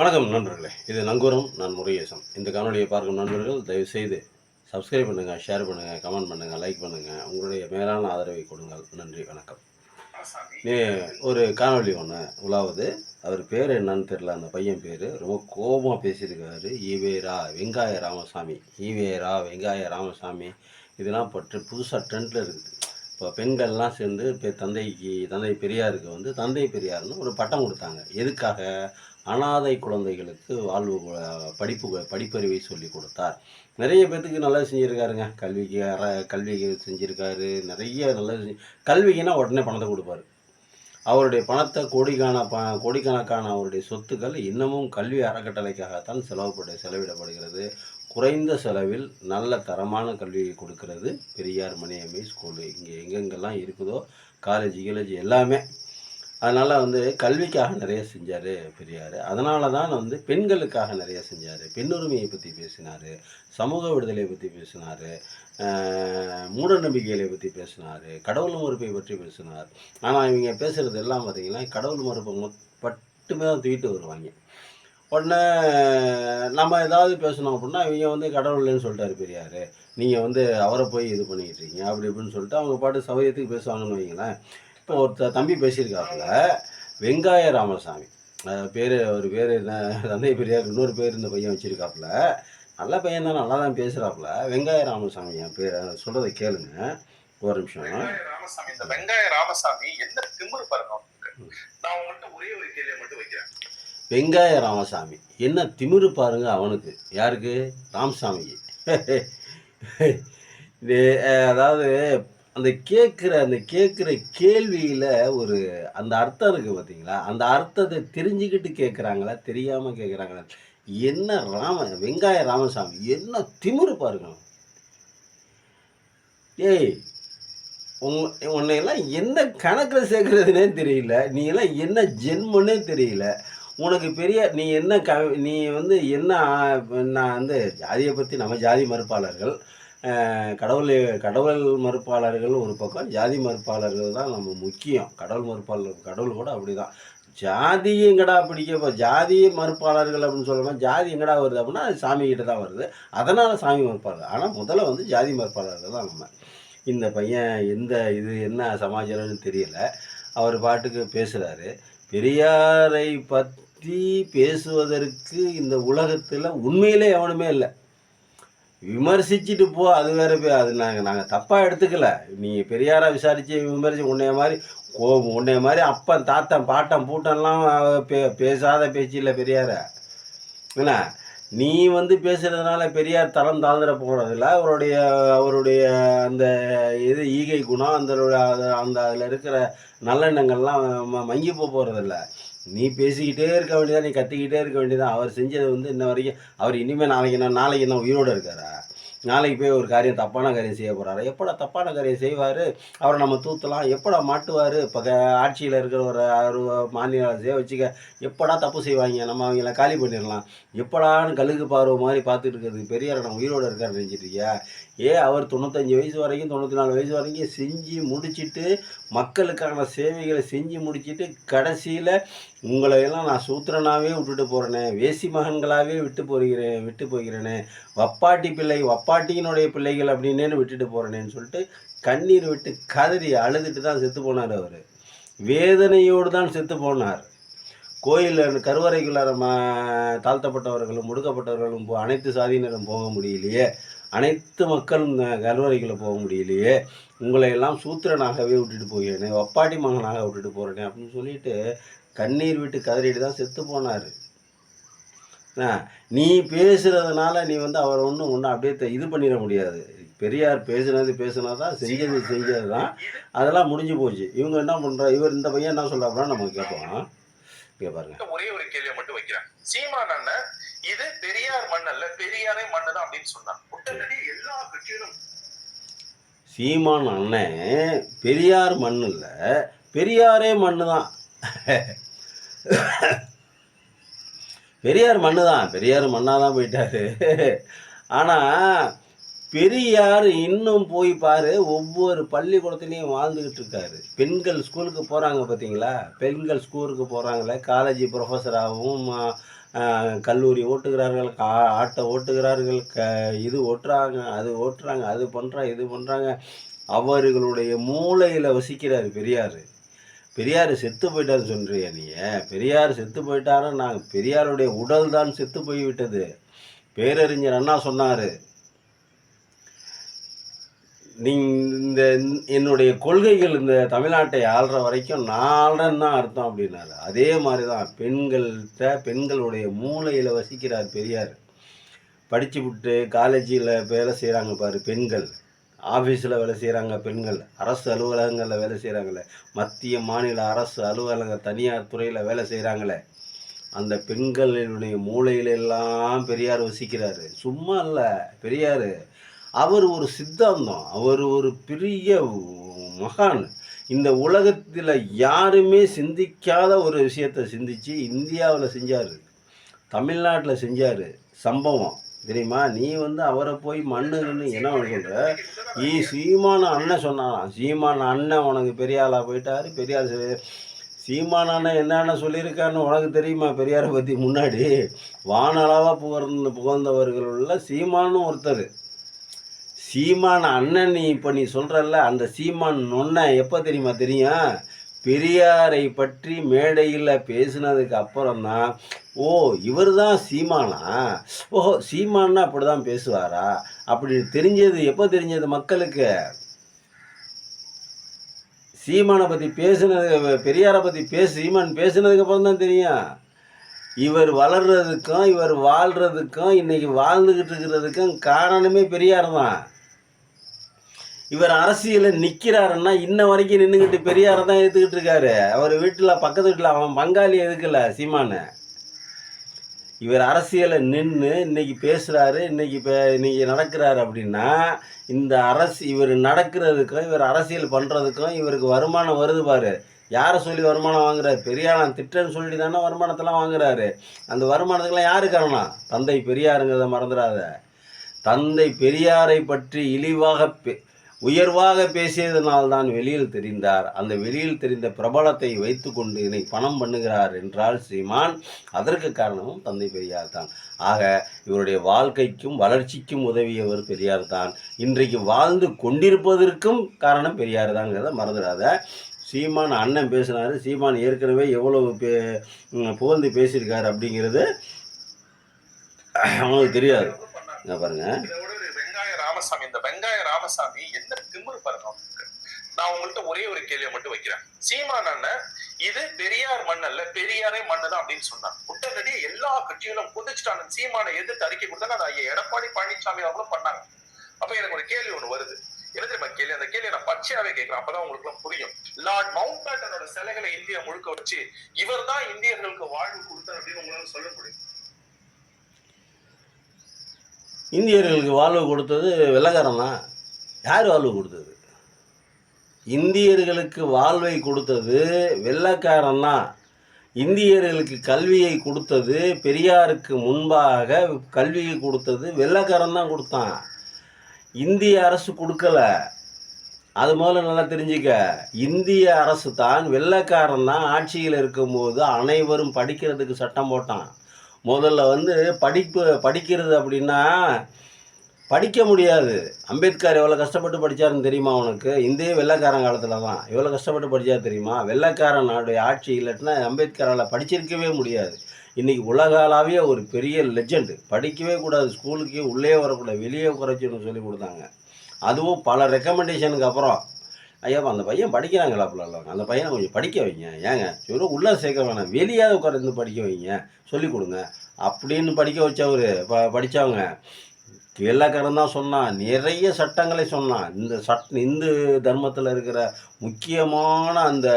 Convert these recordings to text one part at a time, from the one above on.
வணக்கம் நண்பர்களே, இது நங்கூரம். நான் முருகேசன். இந்த காணொளியை பார்க்கும் நண்பர்கள் தயவுசெய்து சப்ஸ்கிரைப் பண்ணுங்கள், ஷேர் பண்ணுங்கள், கமெண்ட் பண்ணுங்கள், லைக் பண்ணுங்கள். உங்களுடைய மேலான ஆதரவை கொடுங்கள். நன்றி, வணக்கம். நீ ஒரு காணொளி ஒன்று உலாவுது. அவர் பேர் என்னன்னு தெரில. அந்த பையன் பேர் ரொம்ப கோபமாக பேசியிருக்காரு. ஈவேரா வெங்காய ராமசாமி, ஈவேரா வெங்காய ராமசாமி இதெல்லாம் பற்றி புதுசாக ட்ரெண்டில் இருக்குது. இப்போ பெண்கள்லாம் சேர்ந்து இப்போ தந்தை பெரியாருக்கு வந்து தந்தை பெரியார்னு ஒரு பட்டம் கொடுத்தாங்க. எதுக்காக? அனாதை குழந்தைகளுக்கு படிப்பறிவை சொல்லிக் கொடுத்தார். நிறைய பேத்துக்கு நல்லது செஞ்சுருக்காருங்க. கல்விக்கு செஞ்சுருக்காரு. நிறைய நல்லது கல்விக்குன்னா உடனே பணத்தை கொடுப்பாரு. அவருடைய பணத்தை கோடிக்கணக்கான அவருடைய சொத்துக்கள் இன்னமும் கல்வி அறக்கட்டளைக்காகத்தான் செலவிடப்படுகிறது. குறைந்த செலவில் நல்ல தரமான கல்வியை கொடுக்கிறது பெரியார் மணியம்மை ஸ்கூலு. இங்கே எங்கெங்கெல்லாம் இருக்குதோ காலேஜ் எல்லாமே. அதனால் வந்து கல்விக்காக நிறைய செஞ்சார் பெரியார். அதனால தான் வந்து பெண்களுக்காக நிறைய செஞ்சார். பெண்ணுரிமையை பற்றி பேசினார், சமூக விடுதலையை பற்றி பேசினார், மூட நம்பிக்கைகளை பற்றி பேசினார், கடவுள் மறுப்பை பற்றி பேசினார். ஆனால் இவங்க பேசுகிறது எல்லாம் பார்த்திங்கன்னா கடவுள் மறுப்பை மட்டுமே தான் தூக்கிட்டு வருவாங்க. உடனே நம்ம ஏதாவது பேசணும் அப்படின்னா இவங்க வந்து கடவுள் இல்லைன்னு சொல்லிட்டாரு பெரியார், நீங்கள் வந்து அவரை போய் இது பண்ணிக்கிட்டு இருக்கீங்க அப்படி இப்படின்னு சொல்லிட்டு அவங்க பாட்டு சௌகரியத்துக்கு பேசுவாங்கன்னு வைங்களேன். இப்போ ஒருத்தர் தம்பி பேசியிருக்காப்புல வெங்காய ராமசாமி அவர் பேர் என்ன, தந்தை பெரியார் இன்னொரு பேர் இந்த பையன் வச்சுருக்காப்புல. நல்ல பையன் தான், நல்லா தான் பேசுகிறாப்புல. வெங்காய ராமசாமி என் பேர் சொல்கிறத கேளுங்க ஒரு நிமிஷம். ராமசாமி, இந்த வெங்காய ராமசாமி என்ன திமிரு பாருங்க. நான் உங்கள்கிட்ட ஒரே ஒரு கேள்வியை மட்டும் வைக்கிறேன். வெங்காய ராமசாமி என்ன திமிரு பாருங்க அவனுக்கு. யாருக்கு? ராமசாமிக்கு. அதாவது அந்த கேட்குற கேள்வியில் ஒரு அந்த அர்த்தம் இருக்குது பார்த்தீங்களா? அந்த அர்த்தத்தை தெரிஞ்சுக்கிட்டு கேட்குறாங்களா, தெரியாமல் கேட்குறாங்களா? என்ன வெங்காய ராமசாமி என்ன திமிரு பாருங்க. ஏய், உன்னையெல்லாம் என்ன கணக்கில் சேர்க்குறதுனே தெரியல. நீ எல்லாம் என்ன ஜென்மன்னே தெரியல. உனக்கு பெரிய நீ வந்து என்ன நான் வந்து ஜாதியை பற்றி நம்ம ஜாதி மறுப்பாளர்கள், கடவுள் மறுப்பாளர்கள் ஒரு பக்கம், ஜாதி மறுப்பாளர்கள் தான் நம்ம முக்கியம். கடவுள் கூட அப்படி தான். ஜாதி எங்கடா ஜாதி மறுப்பாளர்கள் அப்படின்னு சொல்லும்போது ஜாதி எங்கடா வருது அப்படின்னா அது சாமிக்கிட்ட தான் வருது. அதனால் சாமி மறுப்பாளர். ஆனால் முதல்ல வந்து ஜாதி மறுப்பாளர்கள் தான் நம்ம. இந்த பையன் இது என்ன சமாச்சாரம்னு தெரியல. அவர் பாட்டுக்கு பேசுகிறாரு. பெரியாரை பற்றி பேசுவதற்கு இந்த உலகத்தில் உண்மையிலே எவனுமே இல்லை. விமர்சிச்சுட்டு போ, அது வேறு. அது நாங்கள் தப்பாக எடுத்துக்கல. நீங்கள் பெரியாரை விசாரித்து விமர்சி உன்னைய மாதிரி அப்பன் தாத்தன் பாட்டன் பூட்டன்லாம் பேசாத பேச்சு இல்லை பெரியாரை. என்ன நீ வந்து பேசுகிறதுனால பெரியார் தரம் தாழ்ந்துட போகிறதில்ல. அவருடைய அந்த ஈகை குணம், அதில் இருக்கிற நல்லெண்ணங்கள்லாம் மங்கி போகிறதில்ல. நீ பேசிக்கிட்டே இருக்க வேண்டியதான், நீ கத்திக்கிட்டே இருக்க வேண்டியதான். அவர் செஞ்சது வந்து இன்ன வரைக்கும் அவர் இனிமேல் நாளைக்கு என்ன உயிரோடு இருக்காரா? நாளைக்கு போய் ஒரு தப்பான காரியம் செய்ய போகிறாரு. எப்படா தப்பான காரியம் செய்வார்? அவரை நம்ம தூத்தலாம். எப்படா மாட்டுவார்? இப்போ ஆட்சியில் இருக்கிற ஒரு மாநில அரசையே வச்சுக்க. எப்படா தப்பு செய்வாங்க? நம்ம அவங்கள காலி பண்ணிடலாம். எப்படான்னு கழுகு பார்வை மாதிரி பார்த்துட்டு இருக்கிறது பெரியார் நம்ம உயிரோடு இருக்காருன்னு நினச்சிட்டு இருக்கியா? அவர் 95 வயசு வரைக்கும் 94 வயசு வரைக்கும் செஞ்சு முடிச்சுட்டு, மக்களுக்கான சேவைகளை செஞ்சு முடிச்சுட்டு, கடைசியில் உங்களையெல்லாம் நான் சூத்திரனாகவே விட்டுட்டு போகிறேனே, வேசி மகன்களாகவே விட்டு போகிறேனே, வப்பாட்டியினுடைய பிள்ளைகள் அப்படின்னேன்னு விட்டுட்டு போகிறேனேன்னு சொல்லிட்டு கண்ணீர் விட்டு கதறி அழுதுட்டு தான் செத்து போனார். அவர் வேதனையோடு தான் செத்து போனார். கோயிலில் கருவறைக்குள்ளார தாழ்த்தப்பட்டவர்களும் முடுக்கப்பட்டவர்களும் அனைத்து சாதியினரும் போக முடியலையே, அனைத்து மக்களும் கருவறைக்குள்ளே போக முடியலையே, உங்களை எல்லாம் சூத்திரனாகவே விட்டுட்டு போகிறேனே, வப்பாட்டி மகனாக விட்டுட்டு போகிறேனே அப்படின்னு சொல்லிட்டு கண்ணீர் விட்டு கதறிட்டு தான் செத்து போனார். நீ பேசுகிறதுனால நீ வந்து அவரை ஒன்றும் அப்படியே இது பண்ணிட முடியாது. பெரியார் பேசுனா தான், செஞ்சது தான். அதெல்லாம் முடிஞ்சு போச்சு. இவங்க என்ன பண்ணுறா, இந்த பையன் என்ன சொல்கிறாப்புனா நம்ம கேட்போம். பாருங்க, ஒரே ஒரு கேள்வியை மட்டும் வைக்கிறேன். சீமான் அண்ணன் இது பெரியார் மண் அல்ல, பெரியாரே மண்ணு தான் அப்படின்னு சொன்னான். உடனடி எல்லா கட்சியிலும் சீமான் அண்ணன் பெரியார் மண்ணு இல்லை, பெரியாரே மண்ணு தான். பெரியார் மண்ணு தான், பெரியார் மண்ணாக தான் போயிட்டாரு. ஆனால் பெரியார் இன்னும் போய் பாரு, ஒவ்வொரு பள்ளிக்கூடத்துலேயும் வாழ்ந்துக்கிட்டு இருக்காரு. பெண்கள் ஸ்கூலுக்கு போகிறாங்க பார்த்தீங்களா? பெண்கள் ஸ்கூலுக்கு போகிறாங்களே, காலேஜ் ப்ரொஃபஸராகவும் கல்லூரி ஓட்டுகிறார்கள், ஆட்டோ ஓட்டுகிறார்கள், இது ஓட்டுறாங்க, அது ஓட்டுறாங்க, அது பண்ணுறாங்க, இது பண்ணுறாங்க. அவர்களுடைய மூளையில் வசிக்கிறார் பெரியார். பெரியார் செத்து போயிட்டாருன்னு சொல்றியா நீ? பெரியார் செத்து போயிட்டாருன்னா, நாங்கள் பெரியாருடைய உடல் தான் செத்து போய்விட்டது. பேரறிஞர் அண்ணா சொன்னார், நீ இந்த என்னுடைய கொள்கைகள் இந்த தமிழ்நாட்டை ஆள்ற வரைக்கும் நான் ஆள்றேன்னு தான் அர்த்தம் அப்படின்னாரு. அதே மாதிரி தான் பெண்களுடைய மூளையில் வசிக்கிறார் பெரியார். படித்து விட்டு காலேஜில் வேலை செய்கிறாங்க பாரு பெண்கள், ஆஃபீஸில் வேலை செய்கிறாங்க பெண்கள், அரசு அலுவலகங்களில் வேலை செய்கிறாங்களே, மத்திய மாநில அரசு அலுவலக தனியார் துறையில் வேலை செய்கிறாங்களே, அந்த பெண்களினுடைய மூளையிலெல்லாம் பெரியார் வசிக்கிறாரு. சும்மா இல்லை பெரியார். அவர் ஒரு சித்தாந்தம், அவர் ஒரு பெரிய மகான். இந்த உலகத்தில் யாருமே சிந்திக்காத ஒரு விஷயத்தை சிந்திச்சு இந்தியாவில் செஞ்சார், தமிழ்நாட்டில் செஞ்சார். சம்பவம் தெரியுமா? நீ அவரை போய் மண்ணுன்னு என்ன சொல்கிற? சீமான அண்ணன் சொன்னான், சீமான அண்ணன் உனக்கு பெரிய ஆளாக போயிட்டார். பெரியார் சீமான அண்ணன் என்னென்ன சொல்லியிருக்கான்னு உனக்கு தெரியுமா? பெரியாரை பற்றி முன்னாடி வானளவாக புகழ்ந்தவர்களுள்ள சீமானும் ஒருத்தர். சீமான் அண்ணன் நீ சொல்கிறல்ல, அந்த சீமான் நொன்ன எப்போ தெரியுமா தெரியும்? பெரியாரை பற்றி மேடையில் பேசினதுக்கு அப்புறம் தான், ஓ இவர் தான் சீமானா, ஓஹோ சீமான்னா அப்படி தான் பேசுவாரா அப்படின்னு தெரிஞ்சது. எப்போ தெரிஞ்சது மக்களுக்கு? சீமானை பற்றி பேசுனது, பெரியாரை பற்றி சீமான் பேசுனதுக்கு அப்புறம் தான் தெரியும். இவர் வளர்றதுக்கும் இவர் வாழ்கிறதுக்கும் இன்றைக்கி வாழ்ந்துக்கிட்டு இருக்கிறதுக்கும் காரணமே பெரியார் தான். இவர் அரசியலில் நிற்கிறாருன்னா இன்ன வரைக்கும் நின்றுக்கிட்டு பெரியாரை தான் எடுத்துக்கிட்டு இருக்காரு. அவர் வீட்டில் பக்கத்து வீட்டில் அவன் பங்காளி எதுக்கல சீமானை. இவர் அரசியலில் நின்று இன்னைக்கு பேசுகிறாரு, இன்னைக்கு நடக்கிறாரு அப்படின்னா இந்த இவர் நடக்கிறதுக்கும் இவர் அரசியல் பண்ணுறதுக்கும் இவருக்கு வருமானம் வருது பாரு. யாரை சொல்லி வருமானம் வாங்குறாரு? பெரியார் திட்டன்னு சொல்லி தானே வருமானத்தெல்லாம் வாங்குறாரு. அந்த வருமானத்துக்கெல்லாம் யாரு காரணம்? தந்தை பெரியாருங்கிறத மறந்துடாத. தந்தை பெரியாரை பற்றி இழிவாக உயர்வாக பேசியதனால்தான் வெளியில் தெரிந்தார். அந்த வெளியில் தெரிந்த பிரபலத்தை வைத்து கொண்டு இன்னைக்கு பணம் பண்ணுகிறார் என்றால் சீமான், அதற்கு காரணமும் தந்தை பெரியார் தான். ஆக இவருடைய வாழ்க்கைக்கும் வளர்ச்சிக்கும் உதவியவர் பெரியார் தான். இன்றைக்கு வாழ்ந்து கொண்டிருப்பதற்கும் காரணம் பெரியார் தான்ங்கிறத மறந்துடாத. சீமான் அண்ணன் பேசினார், சீமான் ஏற்கனவே எவ்வளவு புகழ்ந்து பேசியிருக்காரு அப்படிங்கிறது அவங்களுக்கு தெரியாது. பாருங்க, ராமசாமி, இந்த வெங்காய ராமசாமி என்ன திமிரு பாருங்க. நான் உங்கள்கிட்ட ஒரே ஒரு கேள்வியை மட்டும் வைக்கிறேன். சீமான் அண்ணன் இது பெரியார் மண் அல்ல, பெரியாரே மண்ணுதான் அப்படின்னு சொன்னான். உடனடியே எல்லா கட்சிகளும் புதிச்சுட்டாங்க. சீமானை எதிர்த்து அறிக்கை கொடுத்தா அதை எடப்பாடி பழனிசாமி அவர்களும் பண்ணாங்க. அப்ப எனக்கு ஒரு கேள்வி ஒண்ணு வருது. என்ன தெரியுமா கேள்வி? அந்த கேள்வியை நான் பச்சையாவே கேட்கிறேன், அப்பதான் உங்களுக்கு எல்லாம் புரியும். லார்ட் மவுண்ட் பேட்டனோட சிலைகளை இந்தியா முழுக்க வச்சு இவர் தான் இந்தியர்களுக்கு வாழ்வு கொடுத்தார் அப்படின்னு உங்களால சொல்ல முடியும்? இந்தியர்களுக்கு வாழ்வு கொடுத்தது வெள்ளைக்காரன் தான். யார் வாழ்வு கொடுத்தது? இந்தியர்களுக்கு வாழ்வை கொடுத்தது வெள்ளைக்காரன் தான். இந்தியர்களுக்கு கல்வியை கொடுத்தது, பெரியாருக்கு முன்பாக கல்வியை கொடுத்தது வெள்ளைக்காரன் தான் கொடுத்தான். இந்திய அரசு கொடுக்கல. அது முதல்ல நல்லா தெரிஞ்சுக்க. இந்திய அரசு தான், வெள்ளைக்காரன் தான் ஆட்சியில் இருக்கும்போது அனைவரும் படிக்கிறதுக்கு சட்டம் போட்டான். முதல்ல படிக்கிறது அப்படின்னா படிக்க முடியாது. அம்பேத்கர் எவ்வளோ கஷ்டப்பட்டு படித்தாருன்னு தெரியுமா உனக்கு? இந்திய வெள்ளைக்காரன் காலத்தில் தான் எவ்வளோ கஷ்டப்பட்டு படித்தார் தெரியுமா? வெள்ளைக்காரன் நாடுடைய ஆட்சி இல்லைன்னா அம்பேத்கரால் படிச்சிருக்கவே முடியாது. இன்றைக்கி உலகளாவிய ஒரு பெரிய லெஜெண்டு. படிக்கவே கூடாது, ஸ்கூலுக்கே உள்ளே வரக்கூடாது, வெளியே குறைச்சின்னு சொல்லி கொடுத்தாங்க. அதுவும் பல ரெக்கமெண்டேஷனுக்கு அப்புறம். ஐயா அந்த பையன் படிக்கிறாங்களா அப்படிலாம், அந்த பையனை கொஞ்சம் படிக்க வைங்க, ஏங்க சொல்லி உள்ளே சேர்க்க வேணாம், வெளியாவது உட்காந்து படிக்க வைங்க, சொல்லிக் கொடுங்க அப்படின்னு படிக்க வச்சவர். படித்தவங்க வெள்ளைக்காரன் தான் சொன்னான். நிறைய சட்டங்களை சொன்னான். இந்து தர்மத்தில் இருக்கிற முக்கியமான அந்த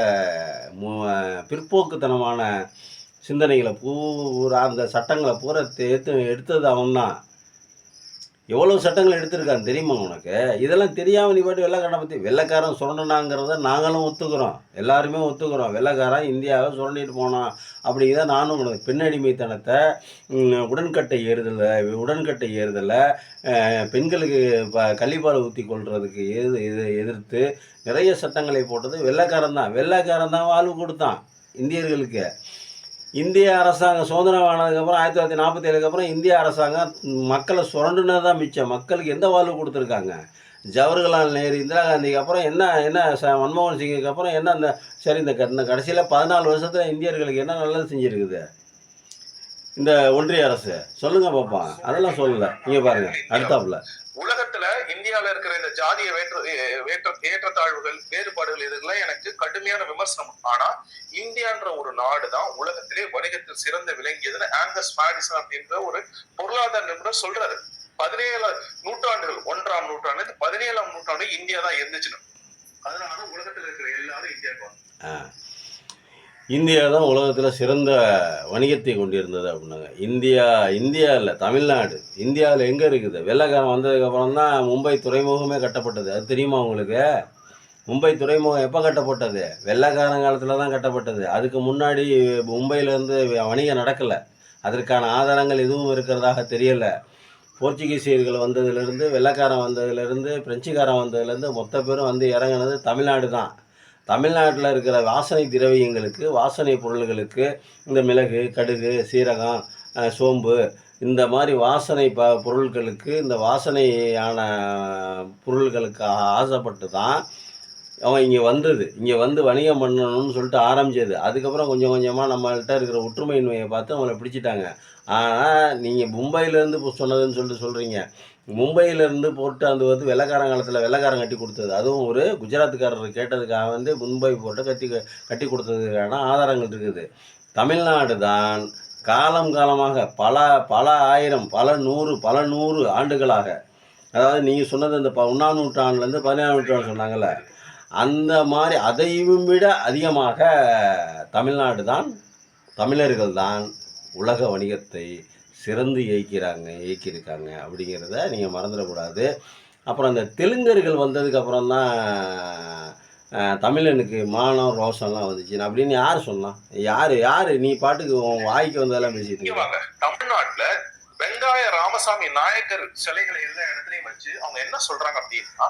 பிற்போக்குத்தனமான சிந்தனைகளை பூரா, அந்த சட்டங்களை பூரா எடுத்தது அவன் தான். எவ்வளோ சட்டங்கள் எடுத்திருக்கான்னு தெரியுமா உனக்கு? இதெல்லாம் தெரியாமல் நீ பாட்டு வெள்ளைக்காரனை பற்றி, வெள்ளைக்காரன் சுரண்டனாங்கிறத நாங்களும் ஒத்துக்கிறோம், எல்லாருமே ஒத்துக்கிறோம். வெள்ளைக்காரன் இந்தியாவை சுரண்டிட்டு போனான் அப்படிங்கிறத நானும் உனக்கு. பெண்ணடிமைத்தனத்தை, உடன்கட்டை ஏறுதலை, பெண்களுக்கு கள்ளிப்பால் ஊற்றி கொள்றதுக்கு எதிர்த்து நிறைய சட்டங்களை போட்டது வெள்ளைக்காரன் தான். வெள்ளைக்காரன் தான் வாழ்வு கொடுத்தான் இந்தியர்களுக்கு. இந்திய அரசாங்கம் சுதந்திரம் ஆனதுக்கப்புறம் 1947க்கு அப்புறம் இந்திய அரசாங்கம் மக்களை சுரண்டுனது தான் மிச்சம். மக்களுக்கு எந்த வாழ்வு கொடுத்துருக்காங்க? ஜவஹர்லால் நேரு, இந்திரா காந்திக்கு அப்புறம் என்ன என்ன மன்மோகன் சிங்குக்கு அப்புறம் என்ன அந்த சரி இந்த கடைசியில 14 வருஷத்துல இந்தியர்களுக்கு என்ன நல்லது செஞ்சிருக்குது இந்த ஒன்றிய அரசு? சொல்லுங்க பாப்போம். அதெல்லாம் சொல்லல. இங்க பாருங்க அடுத்தாப்புல. உலகத்துல இந்தியால இருக்கிற இந்த ஜாதிய ஏற்றத்தாழ்வுகள், வேறுபாடுகள் இதெல்லாம் எனக்கு கடுமையான விமர்சனம். ஆனா இந்தியான்ற ஒரு நாடு தான் உலகத்திலே வணிகத்தில் சிறந்த விளங்கியதுன்னு ஆங்கஸ் மேடிசன் அப்படின்ற ஒரு பொருளாதார நிபுணர் சொல்றாரு. 17 நூற்றாண்டுகள், 1ஆம் நூற்றாண்டு 17ஆம் நூற்றாண்டு இந்தியா தான் இருந்துச்சுன்னு. அதனால உலகத்துல இருக்கிற எல்லாரும் இந்தியாவுக்கு இந்தியா தான் உலகத்தில் சிறந்த வணிகத்தை கொண்டிருந்தது அப்படின்னாங்க. இந்தியா இல்லை, தமிழ்நாடு. இந்தியாவில் எங்கே இருக்குது? வெள்ளைக்காரன் வந்ததுக்கப்புறம் தான் மும்பை துறைமுகமே கட்டப்பட்டது. அது தெரியுமா உங்களுக்கு? மும்பை துறைமுகம் எப்போ கட்டப்பட்டது? வெள்ளைக்காரன் காலத்தில் தான் கட்டப்பட்டது. அதுக்கு முன்னாடி மும்பையிலேருந்து வணிகம் நடக்கலை. அதற்கான ஆதாரங்கள் எதுவும் இருக்கிறதாக தெரியலை. போர்ச்சுகீசியர்கள் வந்ததுலேருந்து, வெள்ளைக்காரன் வந்ததுலேருந்து, பிரெஞ்சுக்காரன் வந்ததுலேருந்து மொத்த பேரும் வந்து இறங்கினது தமிழ்நாடு தான். தமிழ்நாட்டில் இருக்கிற வாசனை திரவியங்களுக்கு, வாசனை பொருள்களுக்கு, இந்த மிளகு, கடுகு, சீரகம், சோம்பு, இந்த மாதிரி வாசனை பொருட்களுக்கு, இந்த வாசனையான பொருள்களுக்கு ஆசைப்பட்டு தான் அவன் இங்கே வந்தது. இங்கே வந்து வணிகம் பண்ணணும்னு சொல்லிட்டு ஆரம்பிச்சது. அதுக்கப்புறம் கொஞ்சம் கொஞ்சமாக நம்மள்கிட்ட இருக்கிற ஒற்றுமையின்மையை பார்த்து அவங்கள பிடிச்சிட்டாங்க. ஆனால் நீங்கள் மும்பையிலேருந்து சொன்னதுன்னு சொல்லிட்டு சொல்கிறீங்க. மும்பையிலேருந்து போட்டு அது வந்து வெள்ளைக்காரன் காலத்தில் வெள்ளைக்காரன் கட்டி கொடுத்தது. அதுவும் ஒரு குஜராத்துக்காரர் கேட்டதுக்காக வந்து மும்பை போட்டு கட்டி கொடுத்ததுக்கான ஆதாரங்கள் இருக்குது. தமிழ்நாடு தான் காலம் காலமாக பல ஆயிரம், பல நூறு ஆண்டுகளாக, அதாவது நீங்கள் சொன்னது இந்த 1ஆம் நூற்றாண்டுலேருந்து 17ஆம் நூற்றாண்டு சொன்னாங்கள்ல, அந்த மாதிரி அதையும் விட அதிகமாக தமிழ்நாடு தான், தமிழர்கள் தான் உலக வணிகத்தை சிறந்து இயக்கியிருக்காங்க அப்படிங்கிறத நீங்கள் மறந்துடக்கூடாது. அப்புறம் அந்த தெலுங்கர்கள் வந்ததுக்கப்புறம் தான் தமிழனுக்கு மானம் ரோஷம்லாம் வந்துச்சு அப்படின்னு யார் சொன்னான்? யாரு நீ பாட்டுக்கு உன் வாய்க்கு வந்ததெல்லாம் பேசிட்டு இருக்க. தமிழ்நாட்டுல வெங்காய ராமசாமி நாயக்கர் சிலைகளை எல்லா இடத்துலையும் வச்சு அவங்க என்ன சொல்றாங்க அப்படின்னா,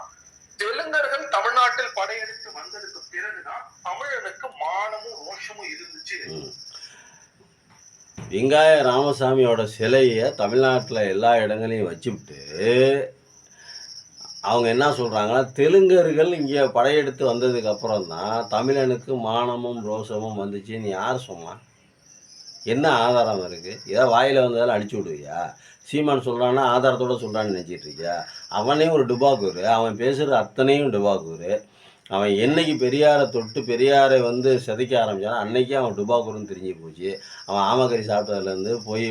தெலுங்கர்கள் தமிழ்நாட்டில் படையெடுத்து வந்ததுக்கு பிறகுதான் தமிழனுக்கு மானமும் ரோஷமும் இருந்துச்சு. வெங்காய ராமசாமியோட சிலையை தமிழ்நாட்டில் எல்லா இடங்களையும் வச்சுவிட்டு அவங்க என்ன சொல்கிறாங்கன்னா, தெலுங்கர்கள் இங்கே படையெடுத்து வந்ததுக்கு அப்புறம் தான் தமிழனுக்கு மானமும் ரோஷமும் வந்துச்சுன்னு யார் சொன்னான்? என்ன ஆதாரம் இருக்குது? ஏதாவது வாயில் வந்ததால் அடிச்சு விடுவியா? சீமான் சொல்கிறான்னா ஆதாரத்தோடு சொல்கிறான்னு நினச்சிட்டு இருக்கியா? அவனே ஒரு டுபாக்கூர். அவன் பேசுகிற அத்தனையும் டுபாக்கூர். அவன் என்னைக்கு பெரியாரை தொட்டு பெரியாரை வந்து சிதைக்க ஆரம்பித்தானோ அன்னைக்கே அவன் டுபாக்கூருன்னு தெரிஞ்சு போச்சு. அவன் ஆமக்கறி சாப்பிட்டதுலேருந்து போய்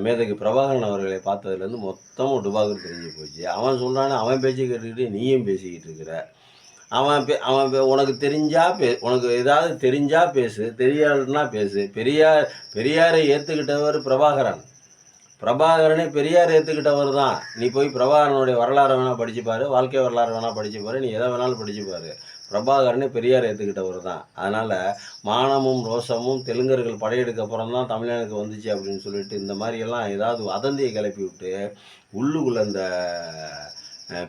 மேதகு பிரபாகரன் அவர்களை பார்த்ததுலேருந்து மொத்தமும் டுபாக்கூர் தெரிஞ்சு போச்சு. அவன் சொல்கிறான்னு அவன் பேச்சு கேட்டுக்கிட்டு நீயும் பேசிக்கிட்டு இருக்கிற. அவன் உனக்கு உனக்கு ஏதாவது தெரிஞ்சால் பேசு, தெரியாதுன்னா பேசு. பெரியாரை ஏற்றுக்கிட்டவர் பிரபாகரனே பெரியார் ஏற்றுக்கிட்டவர் தான். நீ போய் பிரபாகரனுடைய வரலாறு வேணால் படிச்சுப்பார், வாழ்க்கை வரலாறு வேணால் படிச்சுப்பார், நீ எதை வேணாலும் படிச்சுப்பார். பிரபாகரனே பெரியார் ஏற்றுக்கிட்டவர் தான். அதனால் மானமும் ரோஷமும் தெலுங்கர்கள் படையெடுக்க அப்புறம் தான் தமிழனுக்கு வந்துச்சு அப்படின்னு சொல்லிட்டு இந்த மாதிரியெல்லாம் ஏதாவது வதந்தியை கிளப்பி விட்டு உள்ளுக்குள்ளே இந்த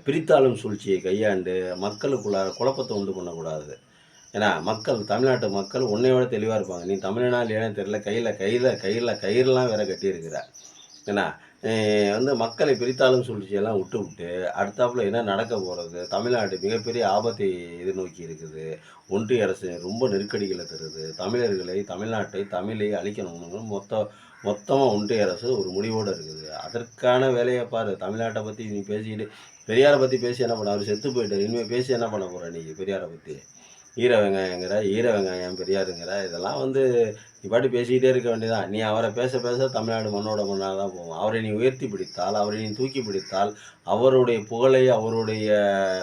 பிரித்தாளும் சூழ்ச்சியை கையாண்டு மக்களுக்குள்ள குழப்பத்தை உண்டு பண்ணக்கூடாது. ஏன்னா தமிழ்நாட்டு மக்கள் உன்னையோட தெளிவாக இருப்பாங்க. நீ தமிழனா இல்லையானே தெரியல, கயிறுலாம் வேற கட்டியிருக்கிற. ஏன்னா வந்து மக்களை பிரித்தாளும் சூழ்ச்சியெல்லாம் விட்டு அடுத்தாப்புல என்ன நடக்க போகிறது? தமிழ்நாடு மிகப்பெரிய ஆபத்தை எதிர்நோக்கி இருக்குது. ஒன்றிய அரசு ரொம்ப நெருக்கடிகளை தருது. தமிழ்நாட்டை தமிழை அழிக்கணும்னு மொத்தமாக ஒன்றிய அரசு ஒரு முடிவோடு இருக்குது. அதற்கான வேலையை பாரு. தமிழ்நாட்டை பற்றி நீ பேசிக்கிட்டு பெரியாரை பற்றி பேசி என்ன பண்ண? அவர் செத்து போயிட்டார். இனிமேல் பேசி என்ன பண்ண போகிற நீ பெரியாரை பற்றி? ஈர வெங்காயம் பெரியாருங்கிற இதெல்லாம் வந்து நீ பாட்டு பேசிக்கிட்டே இருக்க வேண்டியதான். நீ அவரை பேச தமிழ்நாடு மண்ணோட மண்ணாக தான் போகும். அவரை நீ உயர்த்தி பிடித்தால், அவரை நீ தூக்கி பிடித்தால், அவருடைய புகழை, அவருடைய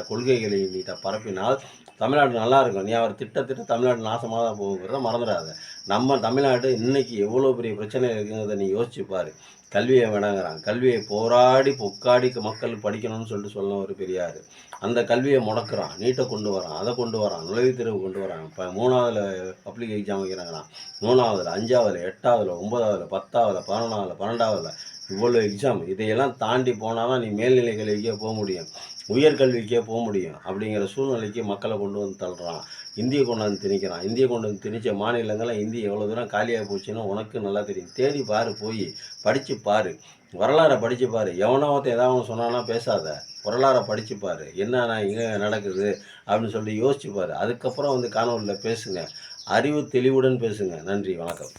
கொள்கைகளை நீ பரப்பினால் தமிழ்நாடு நல்லா இருக்கும். நீ அவர் திட்ட தமிழ்நாடு நாசமாக தான் போகுங்கிறத மறந்துடாத. நம்ம தமிழ்நாடு இன்னைக்கு எவ்வளோ பெரிய பிரச்சனை இருக்குங்கிறத நீ யோசிச்சு பாரு. கல்வியை வேணாங்கிறான். கல்வியை போராடி பொக்காடி மக்கள் படிக்கணும்னு சொல்லிட்டு சொன்ன ஒரு பெரியார். அந்த கல்வியை முடக்கிறான். நீட்டை கொண்டு வரான், அதை கொண்டு வரான், நுழைவுத் தேர்வு கொண்டு வரான். இப்போ 3ஆவதுல பப்ளிக் எக்ஸாம் வைக்கிறாங்களாம். 3ஆவதுல, 5ஆவதுல, 8ஆவதுல, 9ஆவதுல, 10ஆவதுல, 11ஆவதுல, 12ஆவதுல இவ்வளோ எக்ஸாம். இதையெல்லாம் தாண்டி போனால் தான் நீ மேல்நிலை கல்விக்கே போக முடியும், உயர்கல்விக்கே போக முடியும். அப்படிங்கிற சூழ்நிலைக்கு மக்களை கொண்டு வந்து தள்ளுறான். இந்தியை கொண்டு வந்து திணிக்கிறான். இந்தியை கொண்டு வந்து திணிச்ச மாநிலங்கள்லாம் இந்தி எவ்வளோ தூரம் காலியாக போச்சுன்னு உனக்கு நல்லா தெரியும். தேடி பாரு, போய் படித்து பாரு, வரலாறை படித்து பாரு. எவனோ ஒருத்தன் ஏதாவது ஒன்று சொன்னானா பேசாத, வரலாறை படித்து பாரு, என்னென்ன இங்கே நடக்குது அப்படின்னு சொல்லி யோசிச்சு பாரு. அதுக்கப்புறம் வந்து காணொலியில் பேசுங்க, அறிவு தெளிவுடன் பேசுங்க. நன்றி, வணக்கம்.